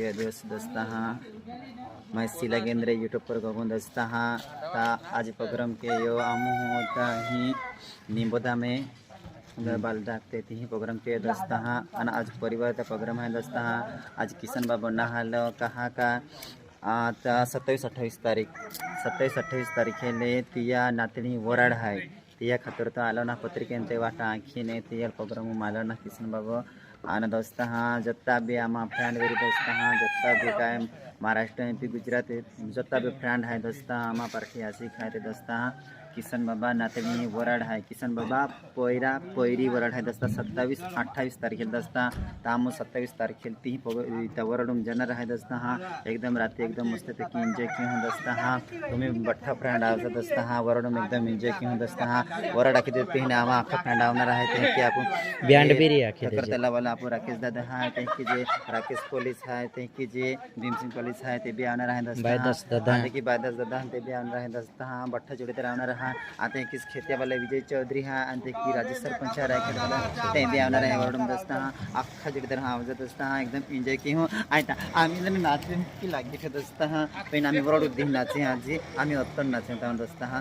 दिवस दोस्ता हाँ मैं सिला केंद्र यूट्यूब पर गगन दोस्ता हाँ ता आज प्रोग्राम के यो आमू होता ही निम्बोदा में बाल डाकते थी प्रोग्राम के दोस्ता हाँ अना आज परिवार का प्रोग्राम है दोस्ता हाँ आज किशन बाबा नहालो कहाँ का 27-28 तारीख ले तिया नातनी वराड है तिया खातर तो आलो ना पत्रिकेंते वाटा आखी ने तिया प्रोग्राम मालो ना किशन बाबा आना दोस्ता हाँ जत्ता भी आमा फ्रेंड वेरी दोस्ता हाँ जत्ता भी काय महाराष्ट्र एमपी गुजरात जत्ता भी फ्रेंड है दोस्ता आमा पार्टी आसी खाते दोस्ता हाँ किशन बाबा नातनी वराड है किशन बाबा पोयरा पोयरी वराड है दोस्ता 27-28 तारीख दोस्ता तामो 27 तारीख ती वराडूम जनर है दोस्ता हाँ एकदम रात्री एकदम मस्त की एंजॉय की हूँ दोस्ता हाँ तुम्हें बट्ठा फ्रेंड आवता दोस्ता हाँ वराडूम एकदम एंजॉय की हूँ दोस्ता हाँ वराड आखी देते हैं आमा आखा फ्रेंड आवना रहे कि आप बैंड भी रही आखी करतला वाला आप राकेश दादा है ते की जे राकेश पुलिस है ते की जे भीम सिंह पुलिस है ते भी आना रहे दोस्ता बायदास दादा की बायदास दादा ते भी आना रहे दोस्ता हाँ बट्ठा जोड़े तर आना रहा आते किस खेतिया वाले विजय चौधरी हाँ आते की राजेश सरपंच रायखेड वाला ते भी आना रहे वरडूम दोस्ता हाँ अख्खा जोड़े तर हाँ आवाज दोस्ता हाँ एकदम एंजॉय की हूँ आयता आम्ही जण नाचे की लागी थे दोस्ता हाँ पण आम्ही वरडू दिन नाचे आजी आम्ही अत्तर नाचे दोस्ता हाँ